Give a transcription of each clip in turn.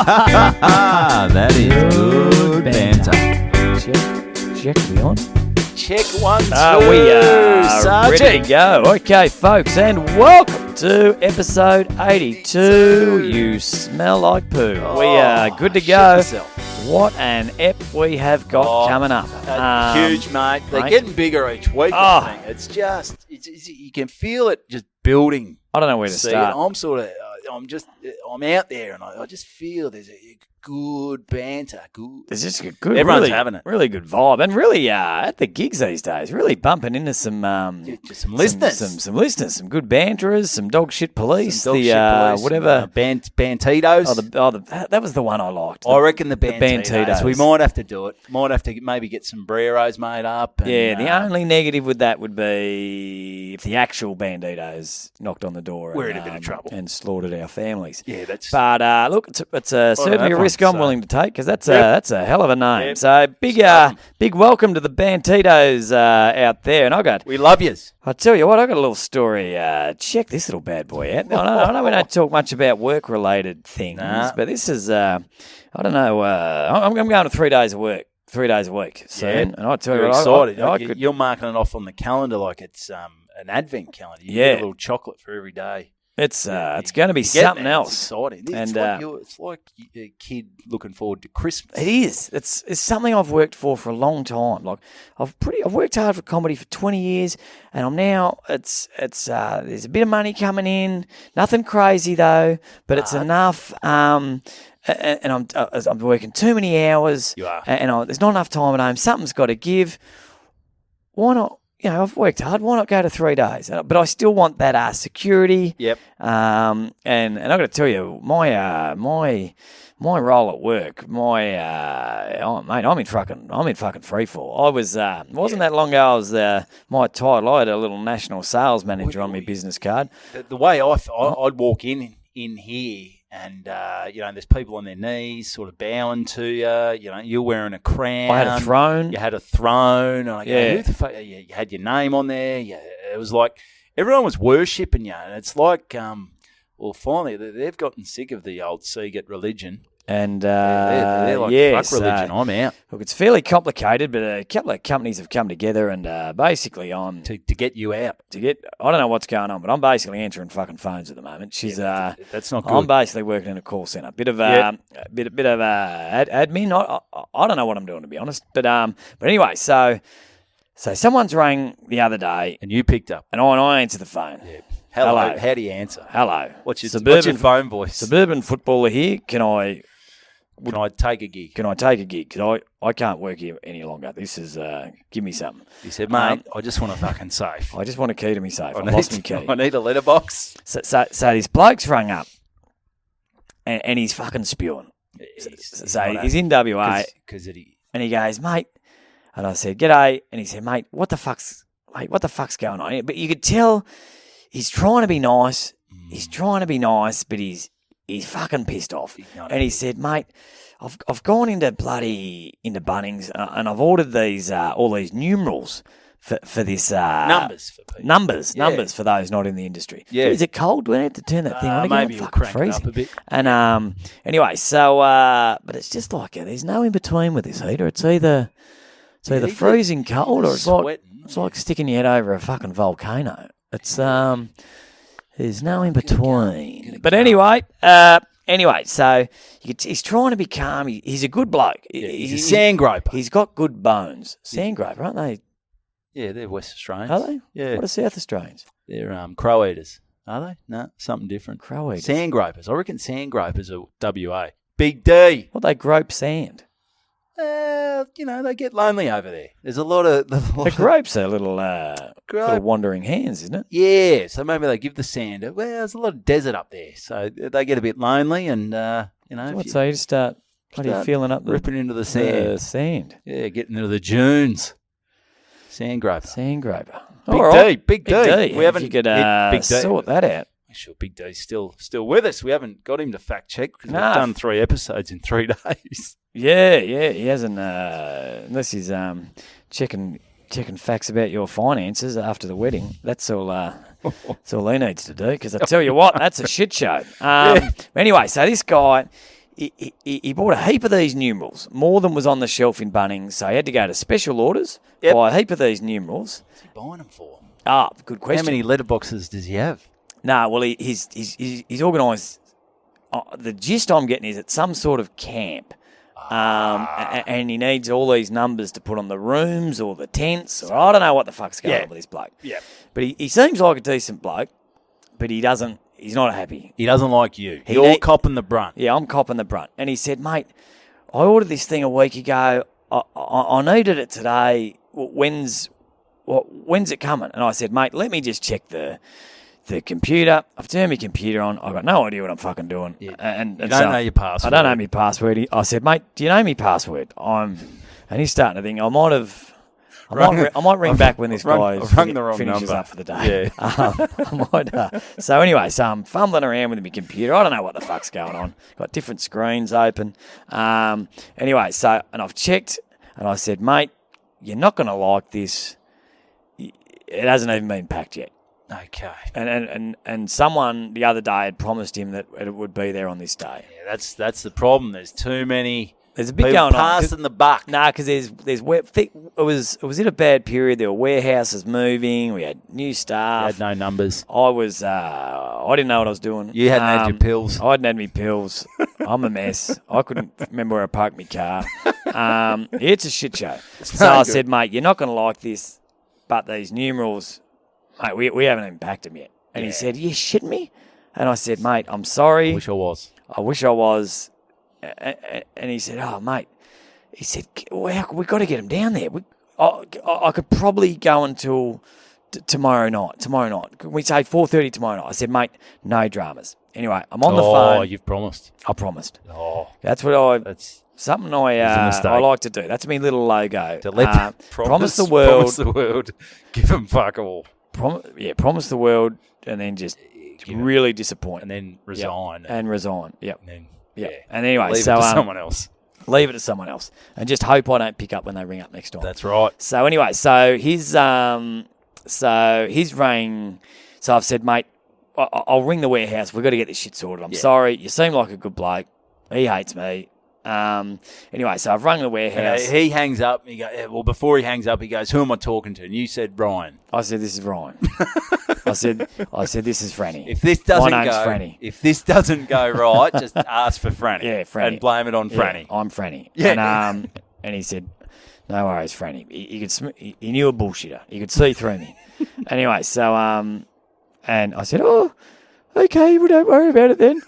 That is good banter. Check, we on? Check 1, 2. We are Sergeant. ready to go. Okay, folks, and welcome to episode 82. You smell like poo. We are good to go. What an ep we have got coming up. Huge, mate. They're getting bigger each week. I think. It's just, you can feel it just building. I don't know where to start. I'm out there and I just feel there's a good banter. There's just a good, everyone's really, having it. Really good vibe, and really at the gigs these days, really bumping into some listeners, some listeners, some good banterers, some dog shit police, whatever Bantitos. That was the one I liked. I reckon the Bantitos. Bantitos. We might have to do it. Might have to maybe get some Breros made up. And, the only negative with that would be if the actual Banditos knocked on the door. We're in a bit of trouble and slaughtered our families. Yeah, that's. But look, it's certainly a risk I'm willing to take because that's a hell of a name. Yep. So big welcome to the Bantitos out there. And we love yous. I tell you what, I got a little story. Check this little bad boy out. I know we don't talk much about work-related things, but this is I don't know. I'm going to 3 days of work. 3 days a week soon, and I tell you what, excited. You're marking it off on the calendar like it's an advent calendar. You get a little chocolate for every day. It's going to be something else. It's exciting. It's like a kid looking forward to Christmas. It is. It's something I've worked for a long time. Like I've worked hard for comedy for 20 years, and I'm now there's a bit of money coming in. Nothing crazy though, but it's enough. And I'm working too many hours. You are. And there's not enough time at home. Something's got to give. Why not? I've worked hard. Why not go to 3 days? But I still want that security. Yep. And I got to tell you, my role at work, mate, I'm in fucking free fall. I was wasn't that long ago. I was my title. I had a little national sales manager on my business card. The way I'd walk in here. And, there's people on their knees sort of bowing to you. You're wearing a crown. I had a throne. You had a throne. And who the fuck? You had your name on there. Yeah, it was like everyone was worshipping you. And it's like, finally, they've gotten sick of the old Siegert religion. And they're like, fuck religion, I'm out. Look, it's fairly complicated, but a couple of companies have come together, and basically I'm to get you out. I don't know what's going on, but I'm basically answering fucking phones at the moment. That's not good. I'm basically working in a call center, bit of admin. I don't know what I'm doing, to be honest, but anyway, so someone's rang the other day, and you picked up, and I answered the phone. Yeah. Hello. How do you answer? Hello. What's your phone voice? Suburban footballer here. Can I take a gig? Can I take a gig? Because I can't work here any longer. This is, give me something. He said, mate, I just want a fucking safe. I just want a key to me safe. I lost my key. I need a letterbox. So this bloke's rung up, and he's fucking spewing. He's in WA. And he goes, mate, and I said, g'day. And he said, mate, what the fuck's going on here? But you could tell he's trying to be nice. He's trying to be nice, but he's fucking pissed off. And he said, mate, I've gone into Bunnings and I've ordered these all these numerals for this numbers for people. Numbers for those not in the industry. Yeah. Is it cold? We need to turn that thing on again. Maybe you'll crank it up a bit. And anyway, so but it's just like there's no in between with this heater. It's either freezing cold or it's like sticking your head over a fucking volcano. It's there's no in between. But anyway, so he's trying to be calm. He's a good bloke. He's a sand groper. He's got good bones. Sand groper, aren't they? Yeah, they're West Australians. Are they? Yeah. What are South Australians? They're crow eaters. Are they? No, something different. Crow eaters. Sand gropers. I reckon sand gropers are WA. Big D. Well, they grope sand. They get lonely over there. There's a lot of... The gropes are little wandering hands, isn't it? Yeah, so maybe they give the sand... Well, there's a lot of desert up there, so they get a bit lonely and, So you just start feeling up ripping into the sand. Yeah, getting into the dunes. Sand groper. Big D. We haven't... If you could sort that out. Sure, Big D's still with us. We haven't got him to fact check because we've done 3 episodes in 3 days. Yeah, he hasn't. Unless he's checking facts about your finances after the wedding. That's all. That's all he needs to do. Because I tell you what, that's a shit show. Anyway, so this guy, he bought a heap of these numerals, more than was on the shelf in Bunnings, so he had to go to special orders, buy a heap of these numerals. What's he buying them for? Good question. How many letterboxes does he have? No, well, he's organised. The gist I'm getting is it's some sort of camp. And he needs all these numbers to put on the rooms or the tents, or I don't know what the fuck's going on with this bloke. Yeah. But he seems like a decent bloke, but he's not happy. He doesn't like you. You're copping the brunt. Yeah, I'm copping the brunt. And he said, mate, I ordered this thing a week ago. I needed it today. When's it coming? And I said, mate, let me just check the computer. I've turned my computer on. I've got no idea what I'm fucking doing. Yeah. And you don't know your password. I don't know my password. I said, mate, do you know my password? And he's starting to think I might ring back when this guy finishes up for the day. Yeah. So anyway, I'm fumbling around with my computer. I don't know what the fuck's going on. Got different screens open. Anyway, and I've checked, and I said, mate, you're not going to like this. It hasn't even been packed yet. Okay. And someone the other day had promised him that it would be there on this day. Yeah, that's the problem. There's too many. There's a bit going on. Passing the buck. Nah, because it was in a bad period. There were warehouses moving. We had new staff. You had no numbers. I didn't know what I was doing. You hadn't had your pills. I hadn't had my pills. I'm a mess. I couldn't remember where I parked my car. It's a shit show. So I said, mate, you're not going to like this, but these numerals, mate, we haven't even packed them yet. And he said, you shitting me? And I said, mate, I'm sorry. I wish I was. And he said, oh, mate. He said, we've got to get him down there. I could probably go until tomorrow night. Can we say 4:30 tomorrow night? I said, mate, no dramas. Anyway, I'm on the phone. Oh, you've promised. I promised. Oh. That's what That's something I like to do. That's my little logo. Promise the world. Give them fuck all. Promise the world and then just really disappoint. And then resign. Yep. And resign. Yep. And then, And anyway, leave it to someone else. Leave it to someone else. And just hope I don't pick up when they ring up next time. That's right. So anyway, he's rang. So I've said, mate, I'll ring the warehouse. We've got to get this shit sorted. I'm sorry. You seem like a good bloke. He hates me. Anyway, so I've rung the warehouse. He hangs up. Before he hangs up, he goes, "Who am I talking to?" And you said, "Ryan." I said, "This is Ryan." I said, "This is Franny." If this doesn't go right, just ask for Franny. Yeah, Franny, and blame it on Franny. I'm Franny. Yeah. And he said, "No worries, Franny." He knew a bullshitter. He could see through me. Anyway, so and I said, "Oh, okay, well, don't worry about it then.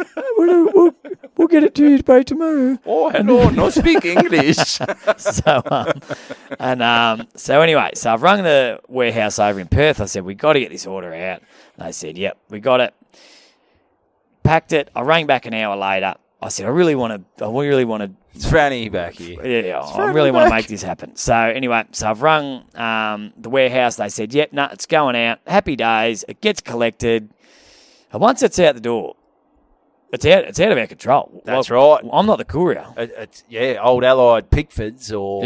We'll get it to you by tomorrow." Oh, hello, no speak English. So anyway, so I've rung the warehouse over in Perth. I said, we got to get this order out. And they said, yep, we got it. Packed it. I rang back an hour later. I said, I really want to. It's Franny back here. Yeah, I really want to make this happen. So anyway, I've rung the warehouse. They said, yep, no, it's going out. Happy days. It gets collected. And once it's out the door, it's out of our control. That's right. I'm not the courier. Old Allied Pickfords or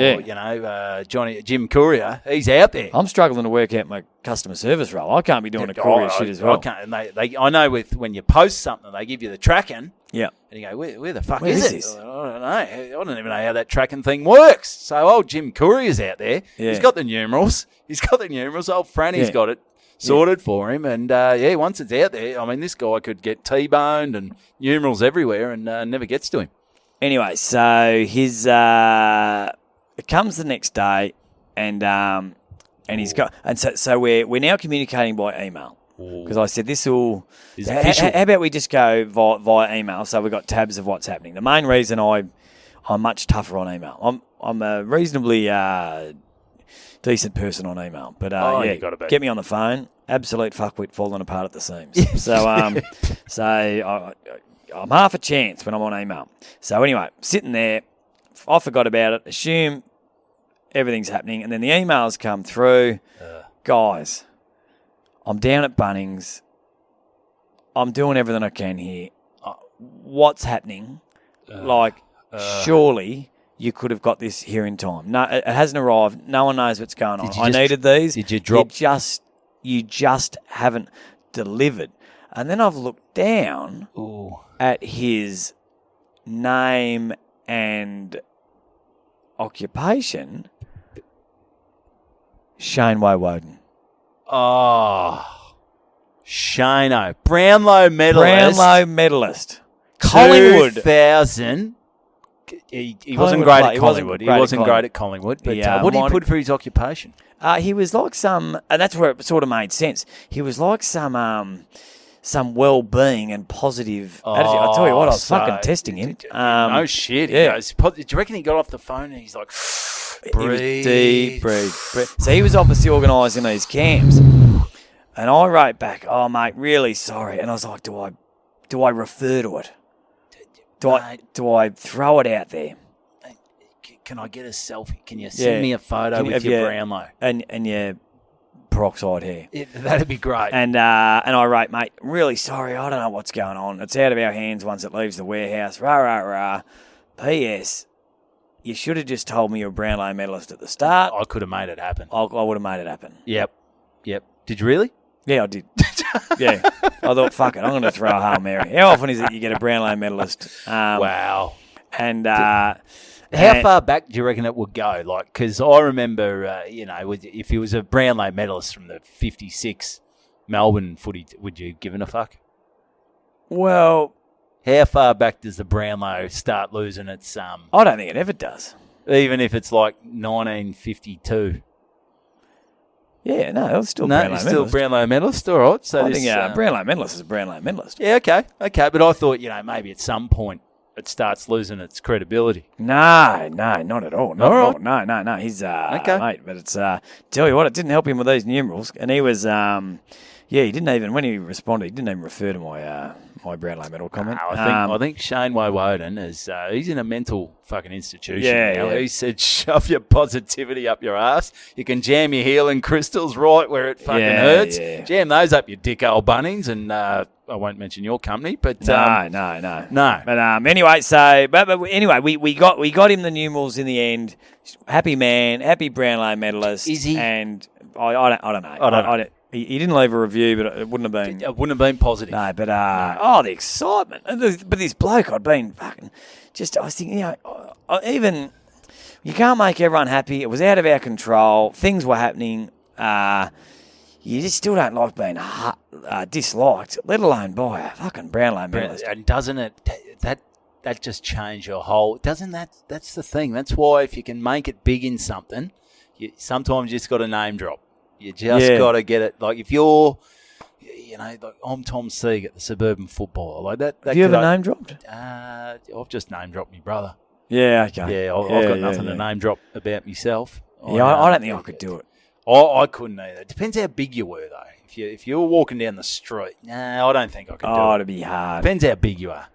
Jim Courier. He's out there. I'm struggling to work out my customer service role. I can't be doing a courier shit as well. I can't. And I know when you post something, they give you the tracking. Yeah. And you go, where the fuck is this? I don't know. I don't even know how that tracking thing works. So old Jim Courier's out there. Yeah. He's got the numerals. Old Franny's got it sorted for him. And, once it's out there, I mean, this guy could get T-boned and numerals everywhere and never gets to him. Anyway, so his it comes the next day and he's got – and so we're now communicating by email because I said this will – how about we just go via email so we've got tabs of what's happening. The main reason I'm much tougher on email. I'm a reasonably decent person on email. But, you gotta be. Get me on the phone. Absolute fuckwit falling apart at the seams. So I'm half a chance when I'm on email. So anyway, sitting there, I forgot about it, assume everything's happening, and then the emails come through. Guys, I'm down at Bunnings. I'm doing everything I can here. What's happening? Surely you could have got this here in time. No, it hasn't arrived. No one knows what's going on. I needed these. Did you drop? You just haven't delivered. And then I've looked down at his name and occupation, Shane Woden. Oh, Shano. Brownlow medalist. Brownlow medalist. Collingwood. 2000. He wasn't great at Collingwood. He wasn't great at Collingwood. But what did he put for his occupation? He was like some, and that's where it sort of made sense. He was like some well-being and positive attitude. I'll tell you what, I was fucking testing him. No shit. Yeah. Do you reckon he got off the phone and he's like, breathe. He was deep. So he was obviously organising these camps. And I wrote back, oh, mate, really sorry. And I was like, do I refer to it? Do I throw it out there? Can I get a selfie? Can you send me a photo with your Brownlow? And your peroxide hair. Yeah, that'd be great. And I wrote, mate, really sorry, I don't know what's going on. It's out of our hands once it leaves the warehouse. Rah, rah, rah. P.S. You should have just told me you're a Brownlow medalist at the start. I could have made it happen. I would have made it happen. Yep. Did you really? Yeah, I did. Yeah. I thought, fuck it, I'm going to throw a Hail Mary. How often is it you get a Brownlow medalist? Wow. And how far back do you reckon it would go? Like, because I remember, if he was a Brownlow medalist from the 56 Melbourne footy, would you give a fuck? Well, how far back does the Brownlow start losing its... I don't think it ever does. Even if it's like 1952. Yeah, no, it was still Brownlow medalist. Still Brownlow medalist, all right. So I think Brownlow medalist is a Brownlow medalist. Yeah, okay. But I thought, maybe at some point it starts losing its credibility. No, not at all. No. He's okay, mate. But it's tell you what, it didn't help him with these numerals, and he was he didn't even when he responded, he didn't even refer to my Brownlow medal comment. I think Shane Woden is he's in a mental fucking institution. Yeah. He said, shove your positivity up your ass. You can jam your healing crystals right where it fucking hurts. Yeah. Jam those up your dick old bunnings, and I won't mention your company, but no. But anyway, we got him the numerals in the end. Happy man, happy Brownlow medalist. Is he? And I don't know. He didn't leave a review, but it wouldn't have been positive. No, but the excitement. But this bloke, I was thinking, even you can't make everyone happy. It was out of our control. Things were happening. You just still don't like being disliked, let alone by a fucking Brownlow medalist. And doesn't it, that just change your whole, that's the thing. That's why if you can make it big in something, sometimes you just got to name drop. You just got to get it. Like if you're, like I'm Tom Siegert, the suburban footballer. Like that. Have you ever name dropped? I've just name dropped my brother. Yeah, okay. Yeah, I've got nothing to name drop about myself. I don't think I could do it. I couldn't either. Depends how big you were, though. If you were walking down the street, I don't think I could do it. Oh, it'd be hard. Depends how big you are.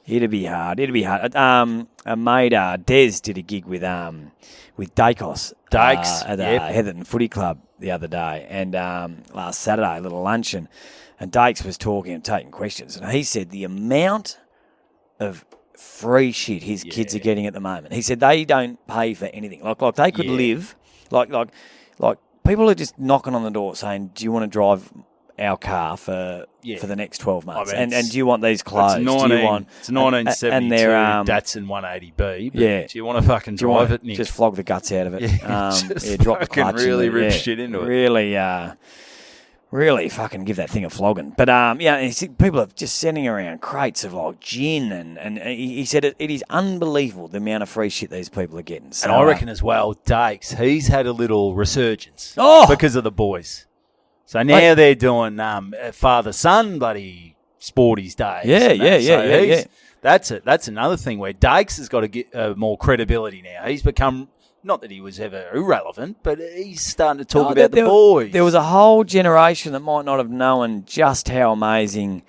It'd be hard. A mate, Des, did a gig with Dakos. Dakes. At Heatherton Footy Club the other day. And last Saturday, a little luncheon. And Dakes was talking and taking questions. And he said the amount of free shit his kids are getting at the moment. He said they don't pay for anything. Like they could live. Like people are just knocking on the door saying, do you want to drive our car for the next 12 months? And do you want these clothes? It's 1972 Datsun 180B. Yeah. Do you want to fucking drive it, Nick? Just flog the guts out of it. Drop the clutch. Really rip shit into it. Really fucking give that thing a flogging. But, people are just sending around crates of, like, gin. And he said it is unbelievable the amount of free shit these people are getting. So, and I reckon as well, Dakes, he's had a little resurgence because of the boys. So now they're doing father-son bloody sporties days. Yeah. That's it. That's another thing where Dakes has got to get more credibility now. He's become, not that he was ever irrelevant, but he's starting to talk about the boys. There was a whole generation that might not have known just how amazing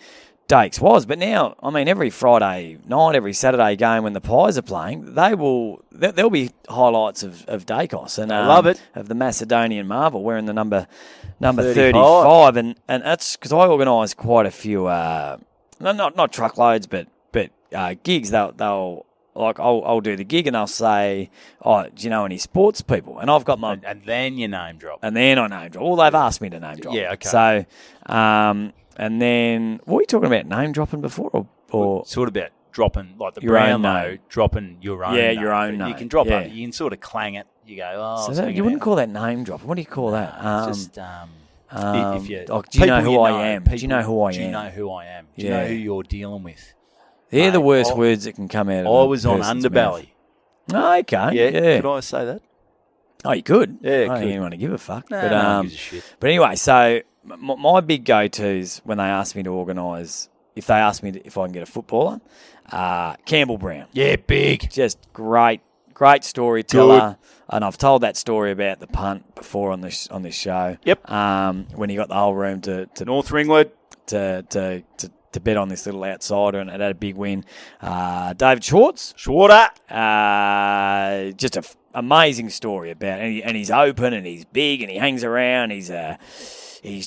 Dakes was. But now, every Friday night, every Saturday game when the Pies are playing, there'll be highlights of Dakos. And I love it. Of the Macedonian Marvel wearing the number 35. And that's because I organise quite a few, not truckloads, but gigs. I'll do the gig and they'll say, do you know any sports people? And I've got my... And then you name drop. And then I name drop. Well, they've asked me to name drop. Yeah, okay. So, and then, what were you talking about, name dropping before? Or sort of about dropping, like the Your own Brownlow, note. dropping your own Yeah, note. your own But you note, can drop yeah. it. You can sort of clang it. You go, oh, So you wouldn't call that name drop. What do you call that? just if you, do you know people who I am? Do you know who I Do you am? know who I am? Do you know who you're dealing with? They're the Mate, worst words that can come out of I was on person's underbelly. mouth. Oh, okay. Yeah. Could I say that? Oh, you could. Yeah, I don't could. think anyone to give a fuck. Nah, but, no one gives a shit. But anyway, so my big go-tos when they ask me to organise, if they ask me if I can get a footballer, Campbell Brown. Yeah, big. Just great storyteller. And I've told that story about the punt before on this show. Yep. When he got the whole room to North Ringwood. to bet on this little outsider, and it had a big win. David Schwartz. Schwarter. Just an amazing story about, and he's open and he's big and he hangs around. He's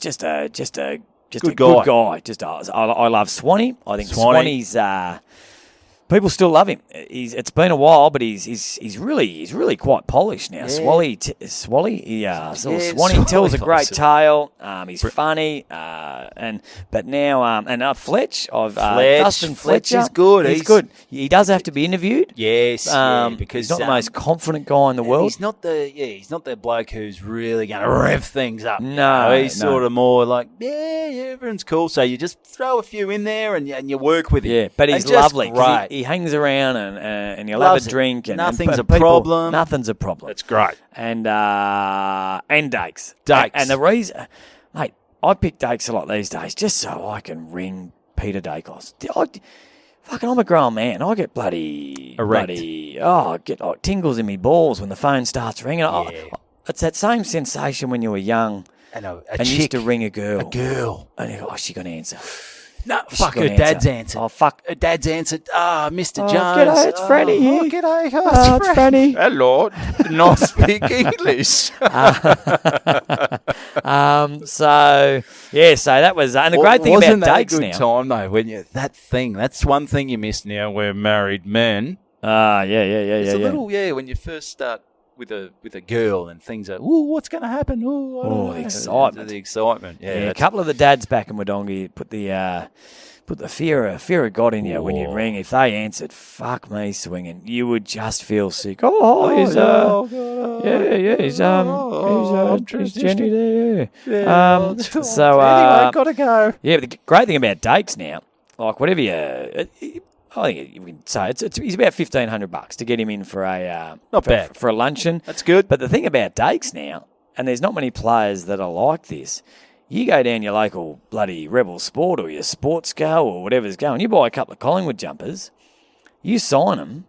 just a Good good guy. guy. I love Swanee. I think Swanee. Swanee's. People still love him. It's been a while, but he's really quite polished now. Yeah. Swanee Swally tells a great Foster. tale. He's funny, but now Fletch of Dustin Fletcher is good. He's good. He does have to be interviewed. Yes, because he's not the most confident guy in the world. He's not the bloke who's really going to rev things up. No, he's sort of more like, yeah, everyone's cool. So you just throw a few in there and you work with him. Yeah, but he's And just lovely. Great. He hangs around and he'll Loves have a it. drink. And Nothing's and a people- problem. Nothing's a problem. That's great. And Dakes. Dakes. And the reason, mate, I pick Dakes a lot these days just so I can ring Peter Dacos. I'm a grown man. I get Erect. I get tingles in me balls when the phone starts ringing. Yeah. It's that same sensation when you were young And and you used to ring a girl. A girl. And you go, oh, she's going to answer. No, She's fuck, her gonna dad's answer. answered. Oh, fuck. Her dad's answered. Mr. Oh, Jones. g'day, it's Freddie here. G'day. Oh, it's Freddie. Hello. Not speak English. So that was, and the great thing about Wasn't that Dakes a good now. time, though, that's one thing you miss now, we're married men. Yeah. It's a little, when you first start with a girl and things are, ooh, what's going to happen? Ooh, I don't know. The excitement. The excitement, Yeah, a couple of the dads back in Wodonga put the fear of God in you when you ring. If they answered, fuck me swinging, you would just feel sick. He's Jenny there. Anyway, gotta go. Yeah, but the great thing about Dakes now, like whatever I think you can say he's about $1,500 to get him in for a Not bad. for a luncheon. That's good. But the thing about Dakes now, and there's not many players that are like this. You go down your local bloody Rebel Sport or your Sports Go or whatever's going. You buy a couple of Collingwood jumpers. You sign them.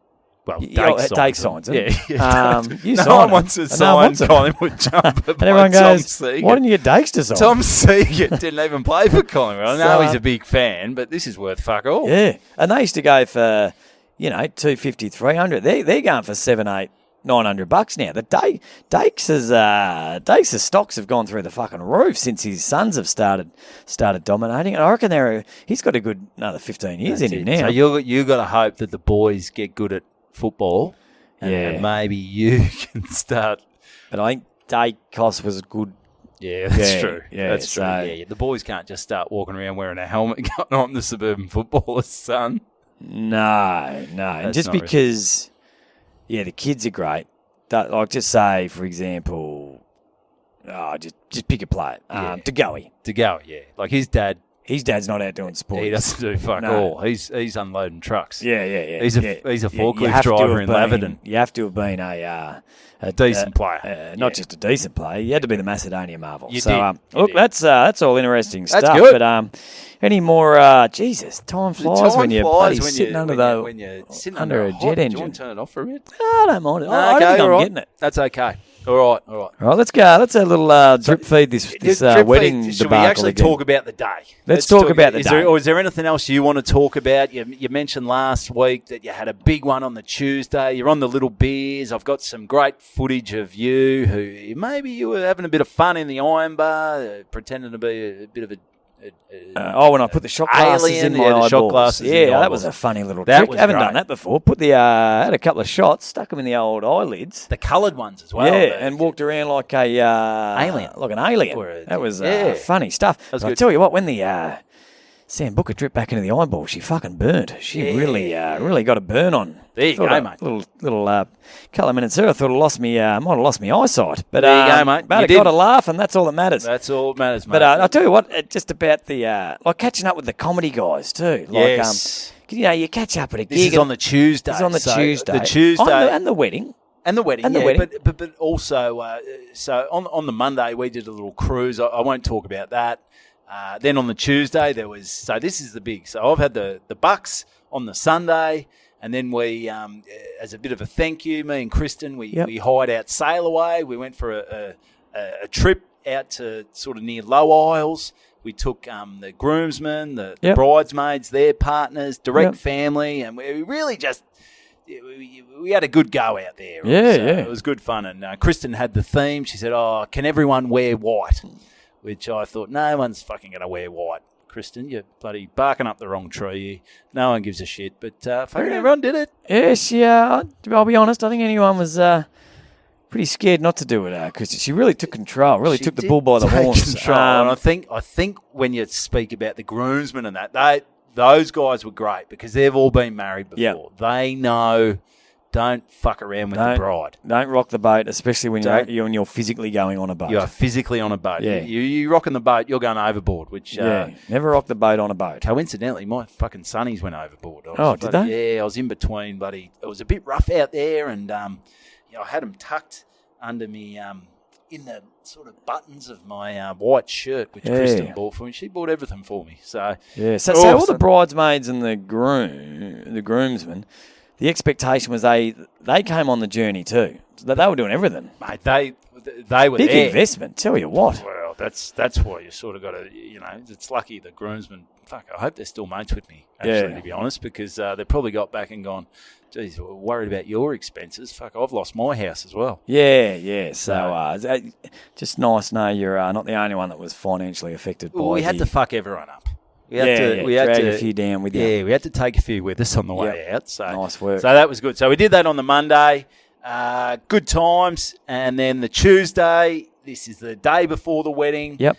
Well, Dakes signs them. Yeah. You No sign one them, wants to and no sign one wants them. Collingwood jumper. And everyone goes, Seegert. why didn't you get Dakes to sign? Tom Seegert didn't even play for Collingwood. I know So, he's a big fan, but this is worth fuck all. Yeah, and they used to go for, $250, $300. They're going for $700, $900 now. The Dakes' stocks have gone through the fucking roof since his sons have started dominating. And I reckon he's got a good another 15 years in him now. So you got to hope that the boys get good at football, and maybe you can start. But I think Dacos was good. Yeah, that's true. Yeah, that's true. so- Yeah, the boys can't just start walking around wearing a helmet going on the suburban footballer's son. No. And just not because, the kids are great. Like, just say, for example, just pick a player. DeGoey. DeGoey, yeah. Like his dad. His dad's not out doing sports. He doesn't do fuck all. He's unloading trucks. Yeah. He's a forklift driver in Laverton. You have to have been a decent player. Not just a decent player. You had to be the Macedonia Marvel. You so, did. that's all interesting stuff. That's good. But any more? Jesus, time flies when you're sitting under a jet engine. Do you want to turn it off for a bit? No, I don't mind it. I don't think I'm getting it. That's okay. All right. All right, let's go. Let's have a little drip feed this Drip wedding feed. Should debacle we actually again. talk about the day? Let's talk about the day. Or is there anything else you want to talk about? You mentioned last week that you had a big one on the Tuesday. You're on the Little Beers. I've got some great footage of you who maybe you were having a bit of fun in the Iron Bar, pretending to be a bit of a when I put the shot glasses alien, in my the eyeballs. shot glasses in the that eyeballs. was a funny little That trick. was I haven't great. done that before. Put the had a couple of shots, stuck them in the old eyelids. The coloured ones as well. And walked around like a alien. like an alien. Or That was yeah. funny stuff. That was But I good. tell you what, when the Sam Booker dripped back into the eyeball. She fucking burnt. She really got a burn on. There you go, mate. Little couple of minutes there. I thought I might have lost my eyesight. But there you go, mate. But I got a laugh, and that's all that matters. That's all that matters, mate. But I'll tell you what, just about the like catching up with the comedy guys too. Like, yes. You catch up at a gig. This is on the Tuesday. It's on the Tuesday. The Tuesday. And the wedding. And the wedding, but also, so on the Monday we did a little cruise. I won't talk about that. Then on the Tuesday there was, so this is the big. So I've had the Bucks on the Sunday, and then we, as a bit of a thank you, me and Kristen, we hired out Sail Away. We went for a trip out to sort of near Low Isles. We took the groomsmen, the bridesmaids, their partners, direct family, and we really just... We had a good go out there. It was good fun. And Kristen had the theme. She said, can everyone wear white? Which I thought, no one's fucking going to wear white. Kristen, you're bloody barking up the wrong tree. No one gives a shit. But fucking everyone did it. Yes, yeah. I'll be honest. I think anyone was pretty scared not to do it, Kristen. She really took control, took the bull by the horns. And I think when you speak about the groomsmen and that, those guys were great because they've all been married before. Yep. They know, don't fuck around with the bride. Don't rock the boat, especially when you're physically going on a boat. You are physically on a boat. Yeah. You rocking the boat, you're going overboard. Which never rock the boat on a boat. Coincidentally, my fucking sonnies went overboard. Did they? Yeah, I was in between, buddy. It was a bit rough out there, and I had them tucked under me in the sort of buttons of my white shirt, which Kristen bought for me. She bought everything for me. So so all the bridesmaids and the groomsmen, the expectation was they came on the journey too. So they were doing everything. Mate, they were big there. Investment. Tell you what. Well, that's why you sort of got to, it's lucky the groomsmen. Fuck, I hope they're still mates with me. Actually, to be honest, because they probably got back and gone, geez, we're worried about your expenses. Fuck, I've lost my house as well. Yeah. So just nice to know you're not the only one that was financially affected by we had to fuck everyone up. We had to a few down with you. Yeah, we had to take a few with us on the way out. So nice work. So that was good. So we did that on the Monday. Good times. And then the Tuesday, this is the day before the wedding. Yep.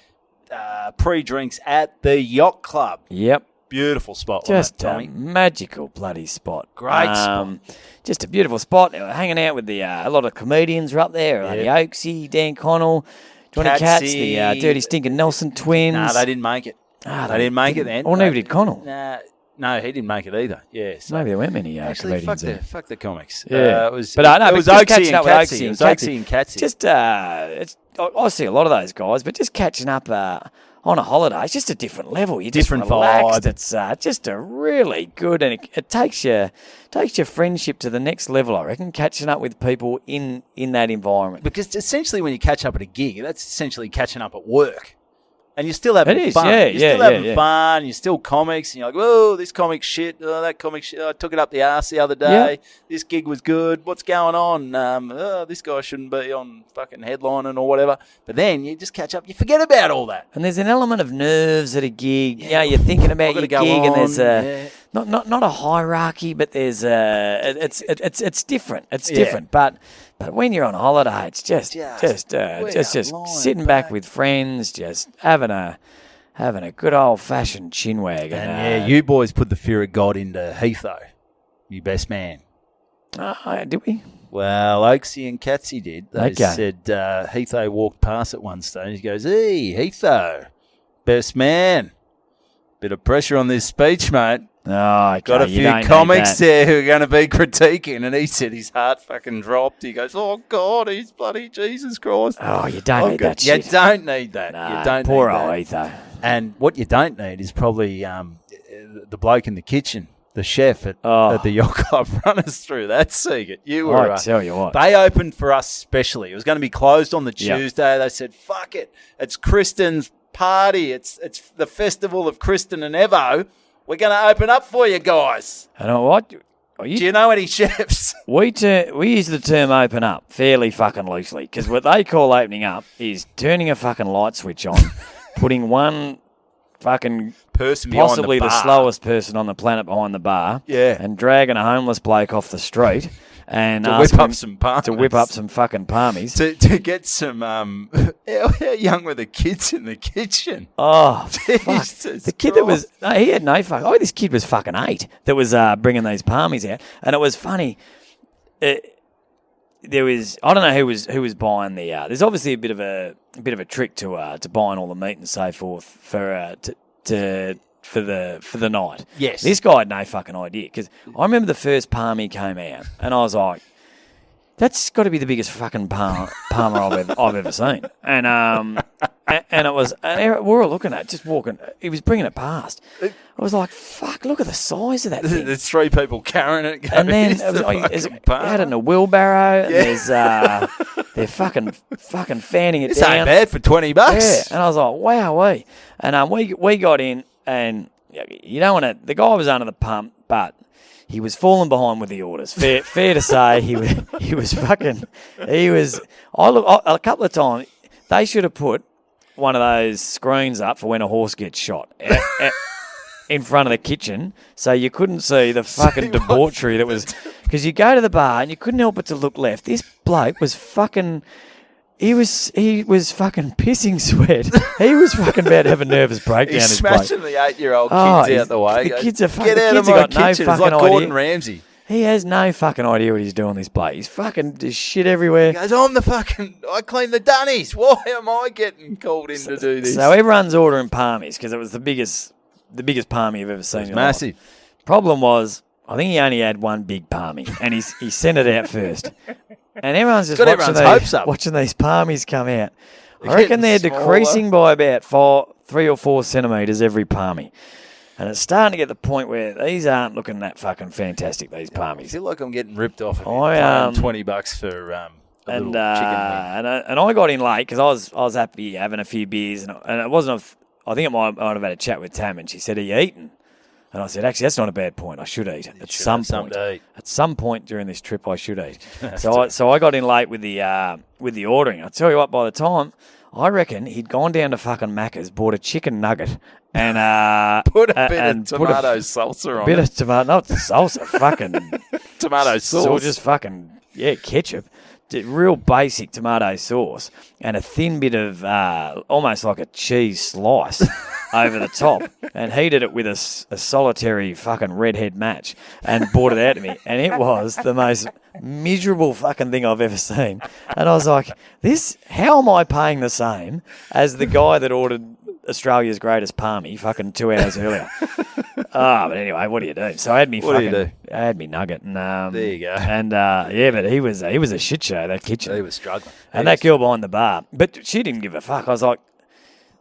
Pre-drinks at the Yacht Club. Yep. Beautiful spot. Just Tommy. A magical bloody spot. Great spot. Just a beautiful spot. Hanging out with a lot of comedians were up there. The Oaksy, Dan Connell, Johnny Katz, the Dirty Stinking Nelson twins. No, they didn't make it. They didn't make it then. Or neither did Connell. No, he didn't make it either. Yeah, so maybe there weren't many comedians there. Fuck the comics. Yeah, it was Oaksy and Katsy. It was Oaksy and Katsy. Just I see a lot of those guys, but just catching up on a holiday, it's just a different level. You're just relaxed. Vibe. It's just a really good, and it takes your friendship to the next level, I reckon, catching up with people in that environment. Because essentially when you catch up at a gig, that's essentially catching up at work. And you're still having fun. You're still having fun. You're still comics. And you're like, whoa, this comic shit. Oh, that comic shit. I took it up the arse the other day. Yep. This gig was good. What's going on? This guy shouldn't be on fucking headlining or whatever. But then you just catch up. You forget about all that. And there's an element of nerves at a gig. Yeah, you're thinking about your gig, and there's not a hierarchy, but there's it's different. It's different. But when you're on holiday, it's just sitting back with friends, just having a good old fashioned chinwag. And you boys put the fear of God into Heatho, your best man. Did we? Well, Oaksy and Katsy did. They said Heatho walked past at one stage. He goes, "Hey, Heatho, best man. Bit of pressure on this speech, mate." Oh, okay. Got a few comics there who are going to be critiquing, and he said his heart fucking dropped. He goes, "Oh God, he's bloody Jesus Christ!" Oh, you don't need that shit. You don't need that. Nah, you don't poor need old that. Etho. And what you don't need is probably the bloke in the kitchen, the chef at the Yacht Club. Run us through that, Siegert. You were. I tell you what, they opened for us specially. It was going to be closed on the Tuesday. They said, "Fuck it, it's Kristen's party. It's the festival of Kristen and Evo. We're going to open up for you guys." You know what? Do you know any chefs? We use the term open up fairly fucking loosely, because what they call opening up is turning a fucking light switch on, putting one fucking person behind possibly the slowest person on the planet behind the bar, and dragging a homeless bloke off the street and to whip up some palmies. To whip up some fucking palmies. To get some, how young were the kids in the kitchen? Oh, fuck. Jesus The kid that was, no, he had no fuck. Oh, this kid was fucking 8 that was bringing these palmies out. And it was funny. There was, I don't know who was buying the, there's obviously a bit of a trick to buying all the meat and so forth for the night. Yes. This guy had no fucking idea because I remember the first palmy came out and I was like, that's got to be the biggest fucking palmer I've ever seen. And it was, and we were all looking at it, just walking. He was bringing it past. I was like, fuck, look at the size of that thing. There's 3 people carrying it. Going, and then it had it in a wheelbarrow. And there's, they're fucking fanning it this down. This ain't bad for $20. Yeah. And I was like, wow, And we got in, and you don't want to. The guy was under the pump, but he was falling behind with the orders. Fair to say, he was fucking. He was. A couple of times they should have put one of those screens up for when a horse gets shot in front of the kitchen, so you couldn't see the fucking debauchery that was. Because you go to the bar and you couldn't help but to look left. This bloke was fucking. He was fucking pissing sweat. He was fucking about to have a nervous breakdown. He's smashing the 8-year-old kids out the way. The kids are fucking. Get out the of kids my have got kitchen. no It's fucking like Gordon idea. Ramsay. He has no fucking idea what he's doing. This bloke. He's fucking just shit everywhere. He goes, I clean the dunnies. Why am I getting called in to do this? So everyone's ordering palmies because it was the biggest palmy I've ever seen. It was massive. Life. Problem was, I think he only had one big palmy, and he sent it out first. And everyone's just watching these palmies come out. I reckon they're decreasing by about 3 or 4 centimetres every palmy. And it's starting to get the point where these aren't looking that fucking fantastic, these palmies. I feel like I'm getting ripped off. $20 for a little chicken wing. And I got in late because I was happy having a few beers. And it wasn't, I think I might have had a chat with Tam and she said, are you eating? And I said, actually, that's not a bad point. I should eat at some point. At some point during this trip, I should eat. So I got in late with the ordering. I'll tell you what, by the time, I reckon he'd gone down to fucking Macca's, bought a chicken nugget, and put a bit of tomato salsa on it. A bit of tomato, not salsa, fucking tomato sauce. So just fucking, ketchup. Real basic tomato sauce and a thin bit of almost like a cheese slice over the top, and heated it with a solitary fucking redhead match and brought it out to me, and it was the most miserable fucking thing I've ever seen. And I was like, how am I paying the same as the guy that ordered Australia's greatest palmy fucking 2 hours earlier? But anyway, what do you do? So I had me I had me nugget, and there you go. And but he was a shit show, that kitchen. He was struggling. And that girl behind the bar, but she didn't give a fuck. I was like,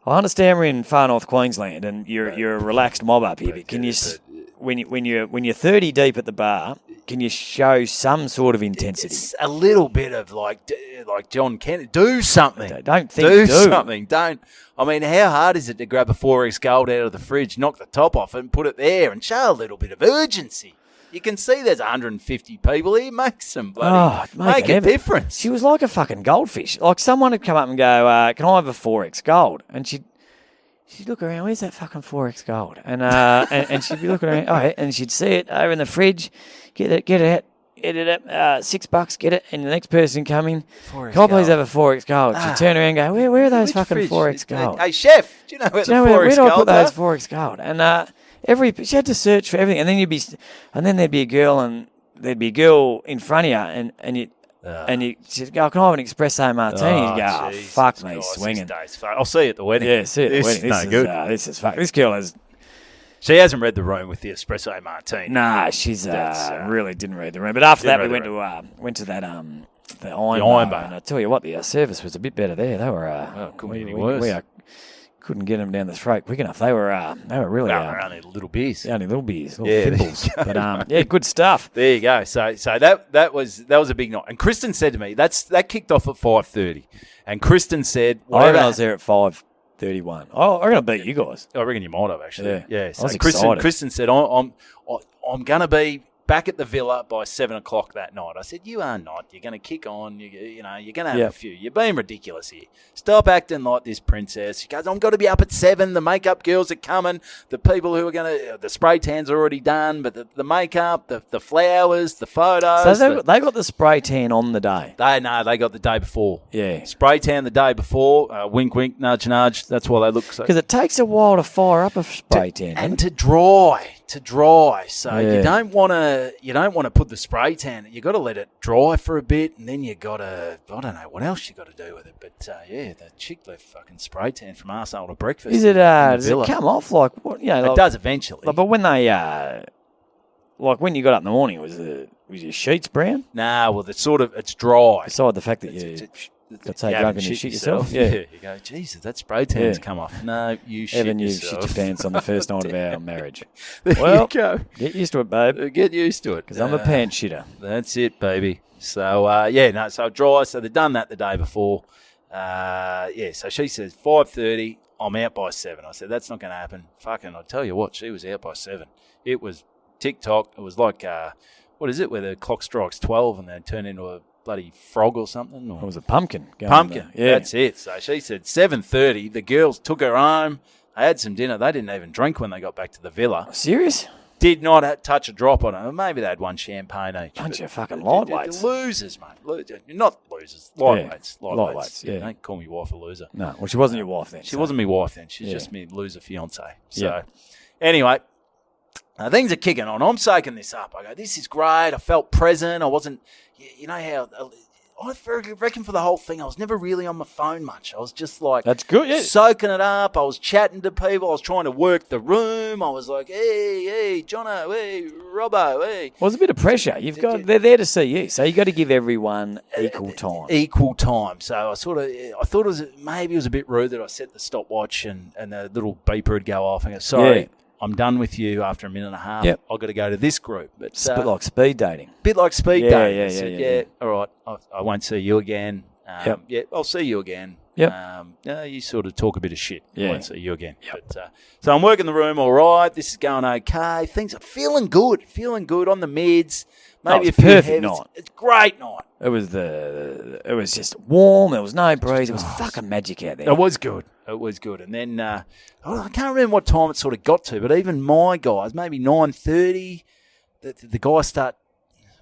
I understand we're in far north Queensland and you're a relaxed mob up here, but can you, when you're 30 deep at the bar, can you show some sort of intensity? It's a little bit of like John Kennedy. Do something. Do something. Don't. I mean, how hard is it to grab a 4X Gold out of the fridge, knock the top off it, and put it there, and show a little bit of urgency? You can see there's 150 people here. Make some bloody make a difference. She was like a fucking goldfish. Like someone would come up and go, "Can I have a 4X Gold?" And she'd look around. Where's that fucking 4X Gold? And and she'd be looking around. Oh, and she'd see it over in the fridge. Get it out. Get it up. $6. Get it. And the next person coming. Can I please have a 4X Gold? She'd turn around and go, "Where are those fucking 4X Gold? Hey chef, do you know where the 4X Gold? Where do I put those 4X Gold?" And she had to search for everything, and then there'd be a girl, and there'd be a girl in front of you, and she'd go, "Can I have an espresso martini?" You'd go, fuck me, swinging. I'll see you at the wedding. Yeah, see you at the wedding. This is no good. This is fuck. This girl has. She hasn't read the room with the espresso martini. Nah, she's really didn't read the room. But after that, we went to that the Iron Bar, and I tell you what, the service was a bit better there. They were couldn't be any worse. We couldn't get them down the throat quick enough. They were really only little beers. Only little beers, little thimbles. But good stuff. There you go. So that was a big night. And Kristen said to me, that kicked off at 5:30. And Kristen said, I was there at 5:31. Oh, I'm going to beat you guys. I reckon you might have actually. Yeah. So I was excited. Kristen said, I'm going to be back at the villa by 7 o'clock that night. I said, you are not. You're going to kick on. You're going to have a few. You're being ridiculous here. Stop acting like this princess. She goes, I'm going to be up at 7. The makeup girls are coming. The people who are going to, the spray tan's already done, but the makeup, the flowers, the photos. So they got the spray tan on the day? They got the day before. Yeah. Spray tan the day before. Wink, wink, nudge, nudge. That's why they look so. Because it takes a while to fire up a spray tan. And to dry. So you don't want to put the spray tan. You got to let it dry for a bit, and then you got to, I don't know what else you got to do with it. But the chick left fucking spray tan from arsehole to breakfast. Does it come off like what? It does eventually. But when they when you got up in the morning, was your sheets brown? Nah, well, it's dry. Besides the fact that you got so drunk and you shit yourself. Yeah. You go, Jesus, that spray tan's come off. No, you shit Evan, yourself. you shit your pants on the first night of our marriage. There you go. Get used to it, babe. Get used to it. Because I'm a pants shitter. That's it, baby. So, so dry. So they've done that the day before. So she says 5:30, I'm out by 7. I said, that's not going to happen. Fucking, I'll tell you what, she was out by 7. It was TikTok. It was like, what is it, where the clock strikes 12 and they turn into a bloody frog or something? Or? It was a pumpkin. Pumpkin, that's it. So she said 7:30. The girls took her home. They had some dinner. They didn't even drink when they got back to the villa. Serious? Did not touch a drop on her. Maybe they had one champagne each. Bunch of fucking lightweights. Losers, mate. Not losers. Lightweights. Lightweights, yeah. Don't call me wife a loser. No, well, she wasn't your wife then. She wasn't my wife then. She's just me loser fiance. So, anyway, things are kicking on. I'm soaking this up. I go, this is great. I felt present. I wasn't, you know how... I reckon for the whole thing, I was never really on my phone much. I was just like, that's good, yeah. Soaking it up. I was chatting to people. I was trying to work the room. I was like, hey, Jono, hey, Robbo, hey. Well, there's a bit of pressure. They're there to see you, so you got to give everyone equal time. Equal time. So I thought it was maybe it was a bit rude that I set the stopwatch and the little beeper would go off and go, sorry. Yeah. I'm done with you after a minute and a half. Yep. I've got to go to this group. But, it's a bit like speed dating. Bit like speed dating. Yeah. All right, I won't see you again. Yeah, I'll see you again. Yep. You sort of talk a bit of shit. Yeah. I won't see you again. Yep. But, so I'm working the room all right. This is going okay. Things are feeling good on the mids. Maybe a few perfect night. It's a great night. It was just warm. There was no breeze. It was fucking magic out there. It was good. And then I can't remember what time it sort of got to, but even my guys, maybe 9:30, the guys start.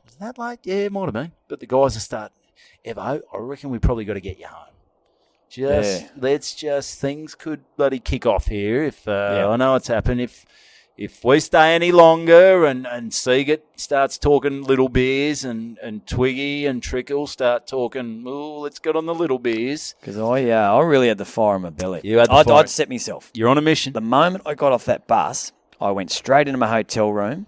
Was that late? Yeah, it might have been. But the guys will start. Evo, I reckon we probably got to get you home. Things could bloody kick off here. I know it's happened. If we stay any longer and Siegert starts talking little beers and Twiggy and Trickle start talking, let's get on the little beers. Because I really had the fire in my belly. I'd set myself. You're on a mission. The moment I got off that bus, I went straight into my hotel room,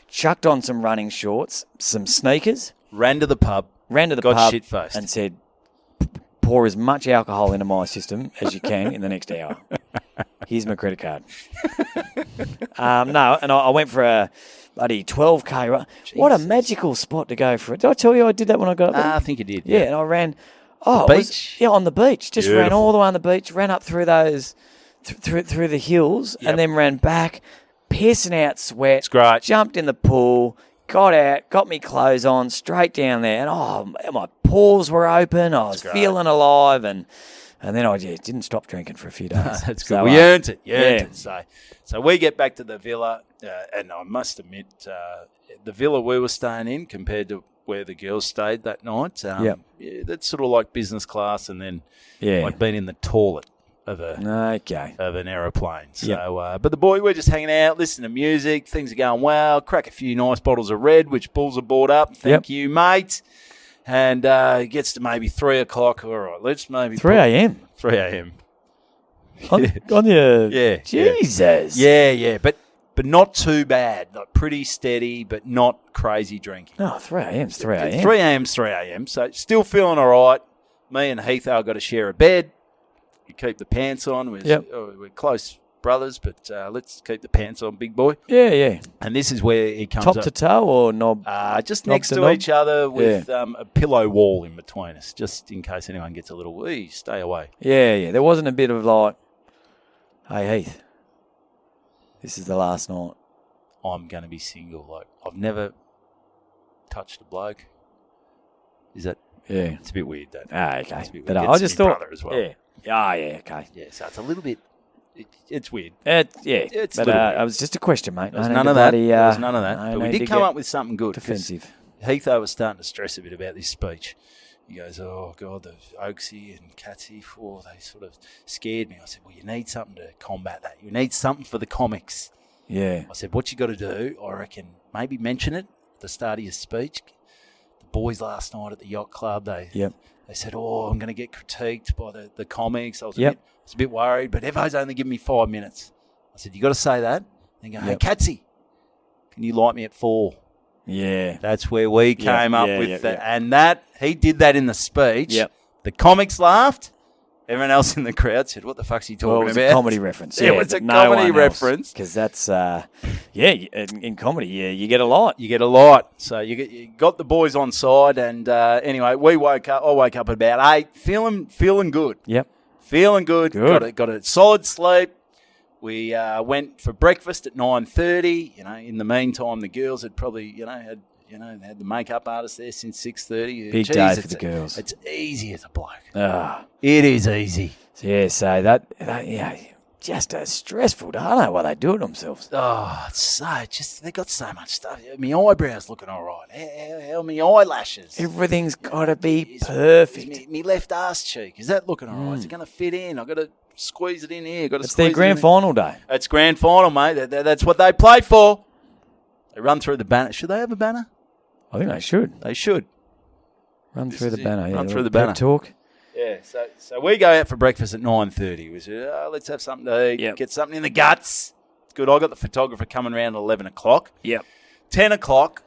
chucked on some running shorts, some sneakers. Ran to the pub. Got shit-faced. And said, pour as much alcohol into my system as you can in the next hour. Here's my credit card. I went for a bloody 12K run. What a magical spot to go for it. Did I tell you I did that when I got up there? I think you did. Yeah, and I ran. Oh, beach? On the beach. Just Beautiful. ran all the way on the beach, ran up through those, through the hills, and then ran back, pissing out sweat. It's great. Jumped in the pool, got out, got me clothes on, straight down there, and my pores were open. I was feeling alive, and then I didn't stop drinking for a few days. That's good. We earned it. It. So we get back to the villa, and I must admit, the villa we were staying in compared to where the girls stayed that night, that's sort of like business class, and then I'd been in the toilet of an aeroplane. So, but we're just hanging out, listening to music. Things are going well. Crack a few nice bottles of red, which Bulls have bought up. Thank you, mate. And it gets to maybe 3 o'clock. All right, let's maybe 3 a.m. 3 a.m. On your Jesus. Yeah, but not too bad. Like pretty steady, but not crazy drinking. Oh, 3 a.m.'s 3 a.m. 3 a.m.'s 3 a.m. So still feeling all right. Me and Heath got to share a bed. We keep the pants on. We're close brothers, but let's keep the pants on, big boy. Yeah. And this is where he comes top up. to toe or knob? Just next to each other with a pillow wall in between us, just in case anyone gets a little, stay away. Yeah. There wasn't a bit of like, hey, Heath, this is the last night. I'm going to be single. Like I've never touched a bloke. Is that? Yeah. It's a bit weird, though. Okay. But I just thought. As well. Yeah. Oh, yeah, okay. Yeah, so it's a little bit. It's weird. It's but it was just a question, mate. There was none of that. But we did come up with something good. Defensive. Heatho was starting to stress a bit about this speech. He goes, oh, God, the Oaksy and Catsy, they sort of scared me. I said, well, you need something to combat that. You need something for the comics. Yeah. I said, what you got to do, I reckon, maybe mention it at the start of your speech. The boys last night at the yacht club, they said, oh, I'm going to get critiqued by the comics. I was a bit worried, but Evo's only given me 5 minutes. I said, you got to say that. And go, hey, Catsy, can you light me at 4? Yeah. That's where we came up with that. And that he did that in the speech. Yep. The comics laughed. Everyone else in the crowd said, what the fuck's he talking about? It was a comedy reference. It was a comedy reference. Because that's, in comedy, you get a lot. You get a lot. So you got the boys on side. And anyway, I woke up at about 8, feeling good. Yep. Feeling good. Got a solid sleep. We went for breakfast at 9:30. In the meantime, the girls had probably, had the makeup artist there since 6:30. Big day for the girls. It's easy as a bloke. It is easy. Yeah, so that just a stressful day. I don't know why they do it themselves. Oh, it's so they got so much stuff. My eyebrows looking all right. How my eyelashes? Everything's got to be perfect. My left arse cheek, is that looking all right? Is it going to fit in? I've got to squeeze it in here. It's their grand final day. It's grand final, mate. That's what they play for. They run through the banner. Should they have a banner? I think they should. They should. Run through the banner. Run through the banner. Talk. Yeah, so we go out for breakfast at 9:30. We said, let's have something to eat, get something in the guts. It's good. I got the photographer coming around at 11 o'clock. Yep. 10 o'clock,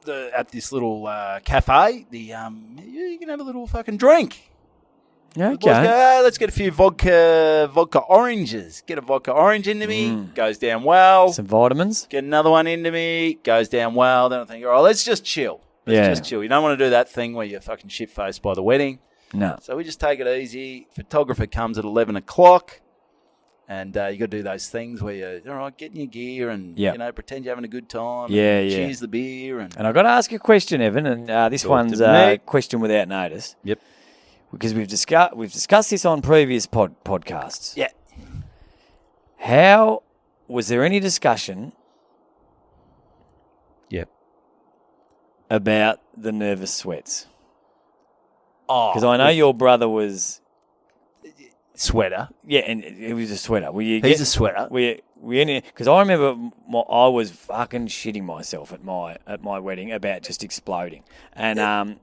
at this little cafe, you can have a little fucking drink. Okay. The boys go, hey, let's get a few vodka oranges. Get a vodka orange into me. Goes down well. Some vitamins. Get another one into me. Goes down well. Then I think, all right, let's just chill. Just chill. You don't want to do that thing where you're fucking shit-faced by the wedding. No. So we just take it easy. Photographer comes at 11 o'clock. And you got to do those things where you're, all right, get in your gear and, pretend you're having a good time. Cheers the beer. And I've got to ask you a question, Evan. And this one's a question without notice. Yep. Because we've discussed this on previous podcasts. Yeah. Was there any discussion about the nervous sweats? Oh. Because I know your brother was... Sweater. Yeah, and he was a sweater. He's a sweater. Because I remember I was fucking shitting myself at my wedding about just exploding. And... and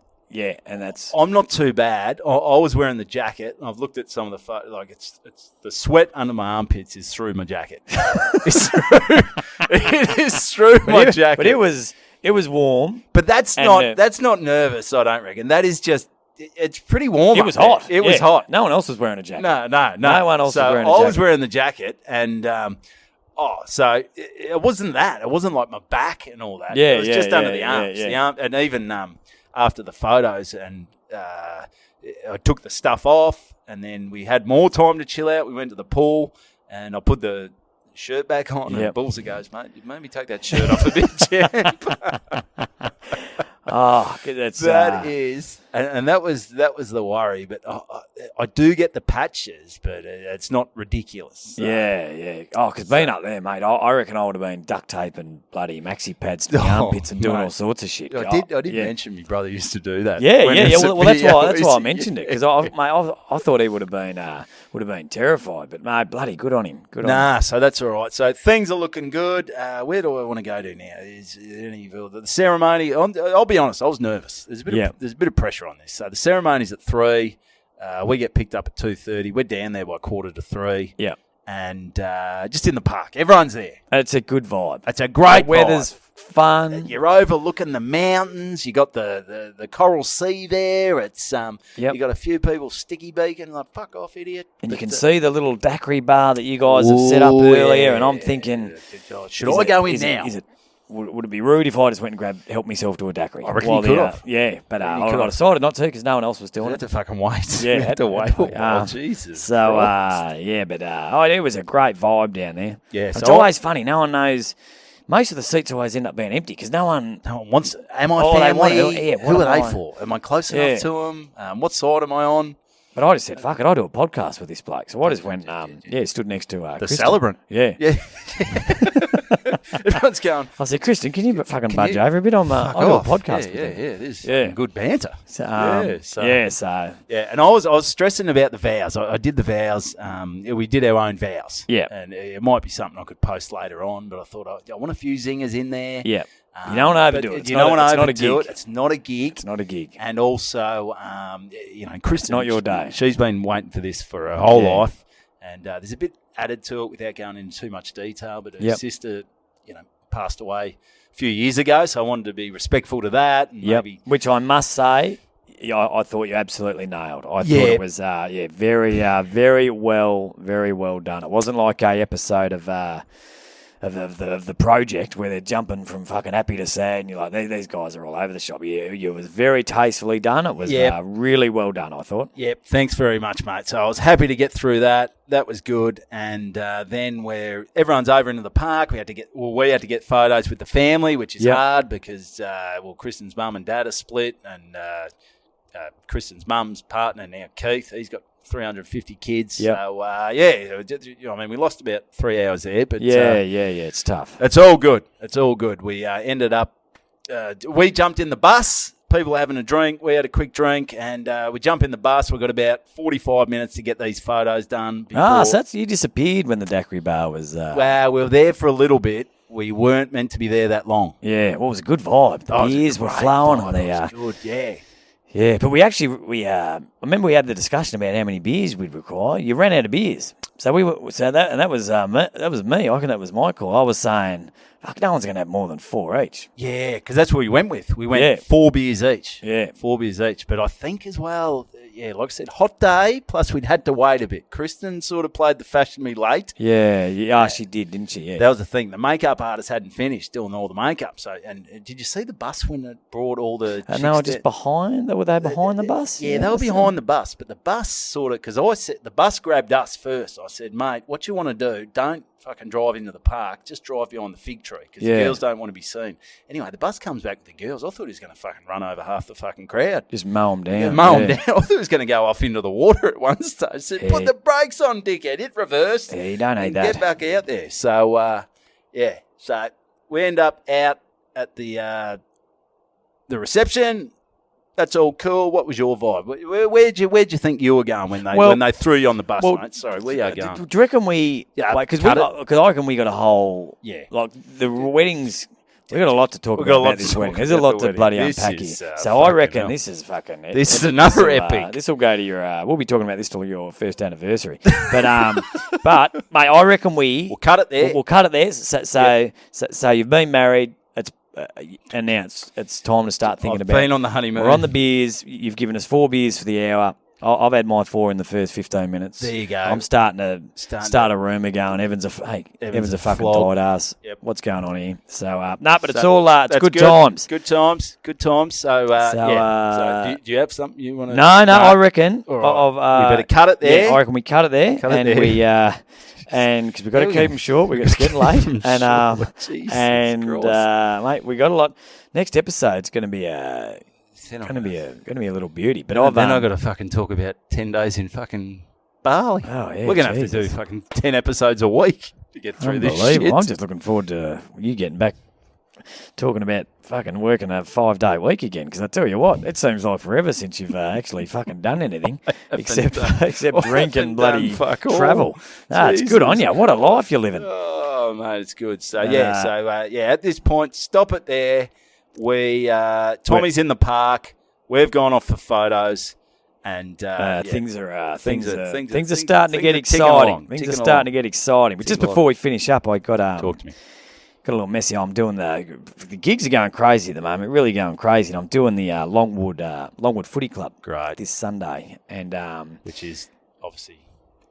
that's... I'm not too bad. I was wearing the jacket. I've looked at some of the photos. Like, it's the sweat under my armpits is through my jacket. It is through my jacket. But it was warm. But that's not nervous, I don't reckon. That is just... It's pretty warm. It was hot. It was hot. No one else was wearing a jacket. No. No one else was wearing a jacket. I was wearing the jacket, and... so it wasn't that. It wasn't like my back and all that. It was just under the arms. The arm, and even... after the photos, and I took the stuff off, and then we had more time to chill out. We went to the pool, and I put the shirt back on, and Ballsy goes, mate, you made me take that shirt off a bit, champ. And that was the worry. But I do get the patches, but it's not ridiculous. So. Yeah. Oh, because being up there, mate, I reckon I would have been duct tape and bloody maxi pads to the armpits and doing all sorts of shit. I did mention my brother used to do that. Yeah. Well, that's why I mentioned it, because I thought he would have been terrified. But mate, bloody good on him. So that's all right. So things are looking good. Where do I want to go to now? Is the ceremony? I'll be honest, I was nervous. There's a bit of pressure on this. So the ceremony's at 3. We get picked up at 2:30. We're down there by 2:45. Yeah. And just in the park. Everyone's there. It's a good vibe. It's a great vibe. Weather's fun. You're overlooking the mountains. You got the coral sea there. It's you got a few people sticky beaking like, fuck off, idiot. And you can see the little daiquiri bar that you guys have set up earlier, and I'm thinking, should I go in now? Would it be rude if I just went and helped myself to a daiquiri? I reckon you could have. Yeah, but I decided not to because no one else was doing it. You had to fucking wait. Yeah, had to wait. Oh, Jesus. So, it was a great vibe down there. Yeah, it's always funny. No one knows most of the seats always end up being empty because no one wants. Am I they family? want it. Who are they for? Am I close enough to them? What side am I on? But I just said, fuck it, I'll do a podcast with this bloke. So I just went, stood next to the Kristen. celebrant. Yeah. Everyone's going. I said, Kristen, can you fucking budge over a bit? I'll do a podcast with you. It is good banter. So, and I was stressing about the vows. I did the vows. We did our own vows. Yeah. And it might be something I could post later on, but I thought I want a few zingers in there. Yeah. You don't want to overdo it. You don't want to overdo it. It's not a gig. And also, Kristen. It's not your day. She's been waiting for this for her whole life. And there's a bit added to it without going into too much detail. But her sister, passed away a few years ago. So I wanted to be respectful to that. And maybe, which I must say, I thought you absolutely nailed. I thought it was, very well done. It wasn't like a episode of the project where they're jumping from fucking happy to sad and you're like, these guys are all over the shop. It was very tastefully done. It was really well done, I thought. Yep, thanks very much, mate. So I was happy to get through that. That was good. And then where everyone's over into the park, we had to get photos with the family, which is hard because Kristen's mum and dad are split, and Kristen's mum's partner now, Keith, he's got 350 kids. Yep. So, we lost about 3 hours there. But it's tough. It's all good. We ended up, we jumped in the bus. People were having a drink. We had a quick drink, and we jump in the bus. We've got about 45 minutes to get these photos done. So you disappeared when the daiquiri bar was... Well, we were there for a little bit. We weren't meant to be there that long. Yeah, well, it was a good vibe. The beers were flowing. It was good, yeah. Yeah, but I remember we had the discussion about how many beers we'd require. You ran out of beers, that was me. I reckon that was my call. I was saying, fuck, no one's going to have more than 4 each. Yeah, because that's what we went with. We went 4 beers each. Yeah, 4 beers each. But I think as well, like I said, hot day. Plus we'd had to wait a bit. Kristen sort of played the fashion me late. Yeah, she did, didn't she? Yeah, that was the thing. The makeup artist hadn't finished doing all the makeup. So, and did you see the bus when it brought all the? And they were just behind. Were they behind the bus? Yeah, they were behind the bus. But the bus sort of, because I said the bus grabbed us first. I said, mate, what you want to do? Don't fucking drive into the park. Just drive behind the fig tree because the girls don't want to be seen. Anyway, the bus comes back with the girls. I thought he was going to fucking run over half the fucking crowd. Just mow them down. Yeah, mow them down. I thought he was going to go off into the water at one stage. I said, put the brakes on, dickhead. Hit reverse. Yeah, you don't need that. Get back out there. So, So we end up out at the reception. That's all cool. What was your vibe? Where'd you think you were going when they threw you on the bus, mate? Sorry, where are you going? Do you reckon because I reckon we got a whole like the weddings. We got a lot to talk about this wedding. There's a lot to bloody unpack here. So I reckon this is fucking. This is another epic. This will go to your. We'll be talking about this till your first anniversary. But mate, I reckon we'll cut it there. We'll cut it there. So you've been married. And now it's time to start thinking about. Been on the honeymoon. We're on the beers. You've given us 4 beers for the hour. I've had my 4 in the first 15 minutes. There you go. I'm starting to start a rumour going. Evan's a fucking tight ass. Yep. What's going on here? So but it's all it's good times. Good times. So do you have something you want to? No. I reckon. Right. We better cut it there. Yeah, I reckon we cut it there, and because we've got to keep them short, it's getting late, mate, we got a lot. Next episode's going to be a little beauty. But then I've got to fucking talk about 10 days in fucking Bali. Oh yeah, we're going to have to do fucking 10 episodes a week to get through this shit. I'm just looking forward to you getting back. Talking about fucking working a 5-day week again, because I tell you what, it seems like forever since you've actually fucking done anything except drink and bloody travel. It's good on you. What a life you're living. Oh mate, it's good. So at this point, stop it there. Tommy's in the park. We've gone off for photos, and things are starting to get exciting. Things are starting to get exciting. But just before we finish up, I got talk to me. Got a little messy. I'm doing the gigs are going crazy at the moment, really going crazy. And I'm doing the Longwood Footy Club this Sunday, and which is obviously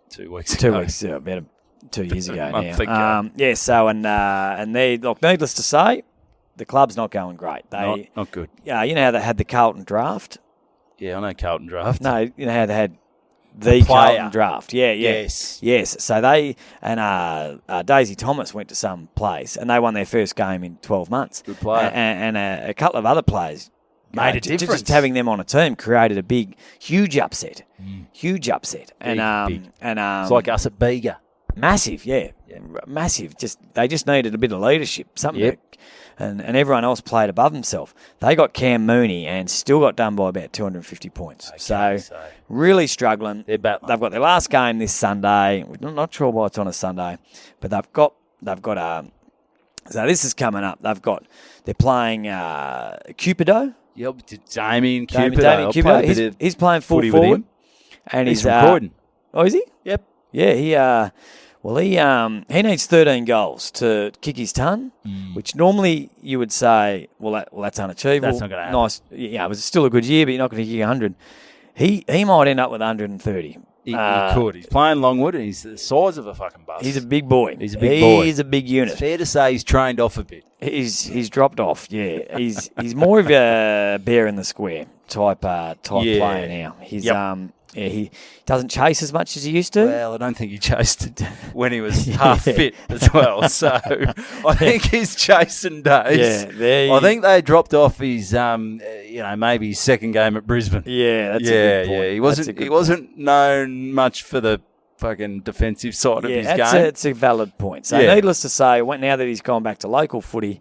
2 weeks ago. 2 weeks, about 2 years ago now. So and they needless to say, the club's not going great. Not good. Yeah, you know how they had the Carlton draft. Yeah, I know Carlton draft. No, you know how they had the player. Carlton draft. Yeah. Yes. So they and Daisy Thomas went to some place and they won their first game in 12 months. Good player. And a couple of other players Made a difference. Just having them on a team created a huge upset. Huge upset. Big. And It's like us at Bega. massive, massive. They just needed a bit of leadership, something. And everyone else played above themselves. They got Cam Mooney and still got done by about 250 points. Okay, so really struggling. They're battling. They've got their last game this Sunday. We're not sure why it's on a Sunday, but they've got so this is coming up. They're playing Cupido. Yep, Damien Cupido. Damien Cupido. He's playing full footy with forward. him. And He's from Croydon. Oh, is he? Yep. Yeah, he needs 13 goals to kick his ton, which normally you would say, that's unachievable. That's not going to happen. Nice, it was still a good year, but you're not going to kick 100. He might end up with 130. He could. He's playing Longwood, and he's the size of a fucking bus. He's a big boy. He's a big boy. He's a big unit. It's fair to say he's trained off a bit. He's dropped off. Yeah, he's more of a bear in the square type player now. He's he doesn't chase as much as he used to. Well, I don't think he chased it when he was half fit as well. So I think his chasing days. I think they dropped off his, maybe his second game at Brisbane. Yeah, that's a good point. He wasn't known much for the fucking defensive side of his game. It's a valid point. So needless to say, now that he's gone back to local footy,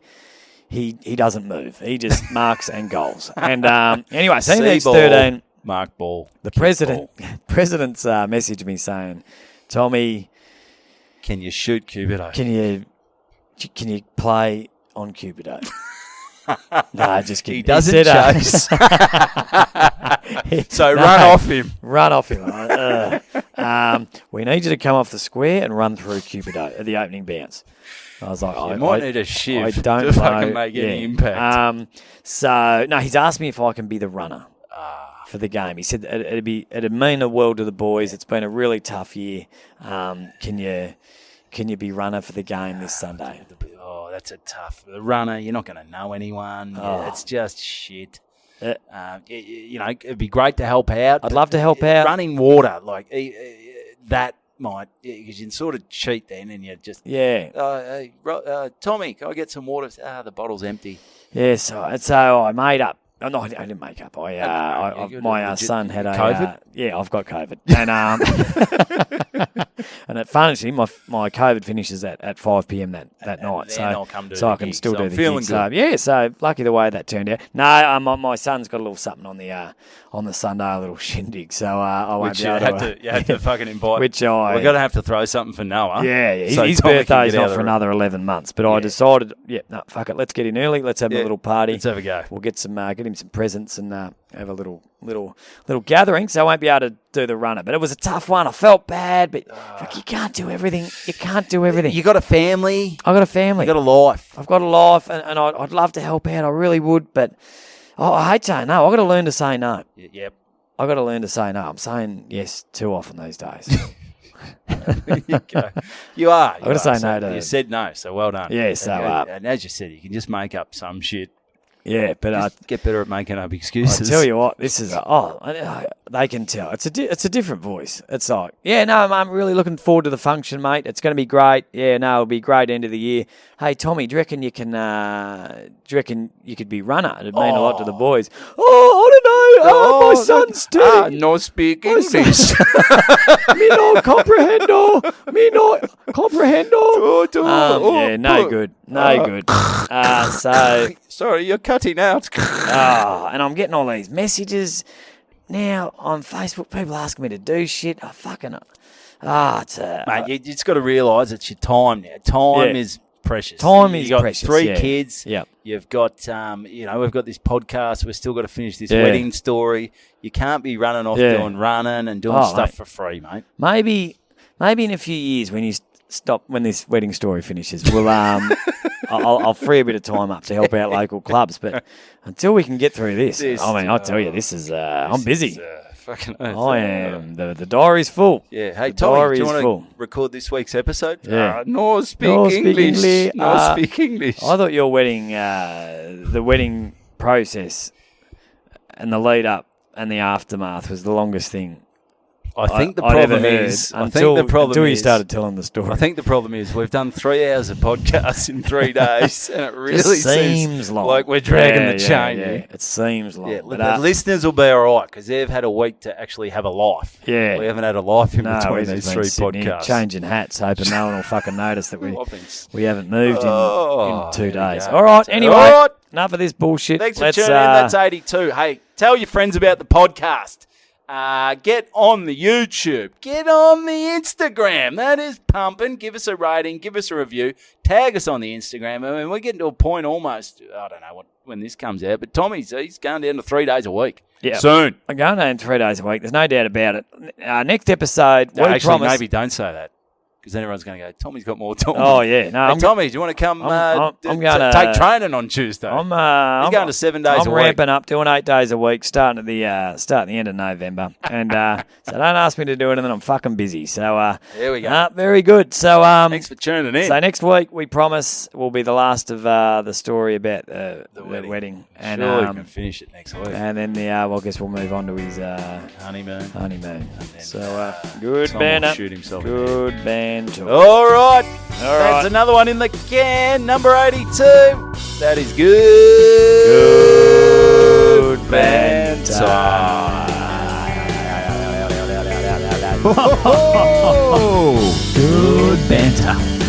he doesn't move. He just marks and goals. And anyway, so he needs 13. Mark Ball. The president's messaged me saying, Tommy, can you shoot Cupido? Can you play on Cupido? No, just kidding. He doesn't chase. So run off him. Run off him. We need you to come off the square and run through Cupido at the opening bounce. I was like, you might need a shift I don't to know. fucking make any impact. He's asked me if I can be the runner for the game. He said it'd mean the world to the boys. It's been a really tough year. Can you be runner for the game this Sunday? Oh, that's a tough runner. You're not going to know anyone. It's just shit. It'd be great to help out. I'd love to help out. Running water, that might, because you can sort of cheat then, and you just Tommy, can I get some water? The bottle's empty. Yeah, so I made up. Oh, no, I didn't make up. My son had COVID. I've got COVID, and and at Funnishing, my COVID finishes at 5 p.m. that night, so I can still do the gig. So lucky the way that turned out. No, my son's got a little something on the Sunday, a little shindig. So I won't be able to. You had to fucking invite. We're going to have to throw something for Noah. Yeah. So his birthday's not for another 11 months. But I decided, fuck it, let's get in early. Let's have a little party. Let's have a go. We'll get him some presents and have a little gathering. So I won't be able to do the runner. But it was a tough one. I felt bad, but you can't do everything. You got a family. I got a family. You got a life. I've got a life, and I'd love to help out. I really would, but I hate saying no. I've got to learn to say no. Yep. I've got to learn to say no. I'm saying yes too often these days. You are. I've got to say no to. You said no, so well done. Yeah, so and as you said, you can just make up some shit. Yeah, but just get better at making up excuses. I tell you what, this is they can tell it's a different voice. It's like, I'm really looking forward to the function, mate. It's going to be great. Yeah, no, it'll be a great end of the year. Hey, Tommy, do you reckon you could be runner? It'd mean a lot to the boys. I don't know. My son's steady. No speak English. Me no comprehendo. No good. So sorry, you're cutting out. And I'm getting all these messages now on Facebook. People asking me to do shit. Mate, you just got to realise it's your time now. Time is precious. You've got precious. 3 kids. Yep. You've got, we've got this podcast. We've still got to finish this wedding story. You can't be running off doing running and doing stuff for free, mate. Maybe in a few years when you stop, when this wedding story finishes, we'll I'll free a bit of time up to help out local clubs. But until we can get through this, I'll tell you, this is I'm busy. Fucking I am. The diary's full. Yeah. Hey, Tommy, do you want to record this week's episode? Yeah. No speak English. No speak English. I thought your wedding, the wedding process and the lead up and the aftermath was the longest thing I think the I'd problem ever heard is. until you started telling the story. I think the problem is we've done 3 hours of podcast in 3 days, and it really seems long. like we're dragging the chain. Yeah. It seems long. Yeah, But, the listeners will be all right because they've had a week to actually have a life. Yeah. We haven't had a life in between we've these just 3 been sitting here podcasts. changing hats, hoping no one will fucking notice that we haven't moved Oh, in 2 there we days. go. All right, anyway, All right. enough of this bullshit. Thanks for tuning in. That's 82. Hey, tell your friends about the podcast. Get on the YouTube. Get on the Instagram. That is pumping. Give us a rating. Give us a review. Tag us on the Instagram. I mean, we're getting to a point almost, I don't know when this comes out, but Tommy's he's going down to 3 days a week. Yeah. Soon. I'm going home 3 days a week. There's no doubt about it. Next episode, No, we actually, promise. maybe don't say that. Because then everyone's going to go, Tommy's got more time. Oh, yeah. No, Hey, Tommy, do you want to come I'm gonna take training on Tuesday? I'm going to 7 days a week. I'm ramping up, doing 8 days a week, starting at the end of November. And so don't ask me to do it, and then I'm fucking busy. So there we go. very good. So Thanks for tuning in. So next week, we promise, will be the last of the story about the wedding. And sure, you can finish it next week. And then I guess we'll move on to his honeymoon. So good banter. Shoot himself. Good banter. All right. That's another one in the can. Number 82. That is good. Good banter. Good banter.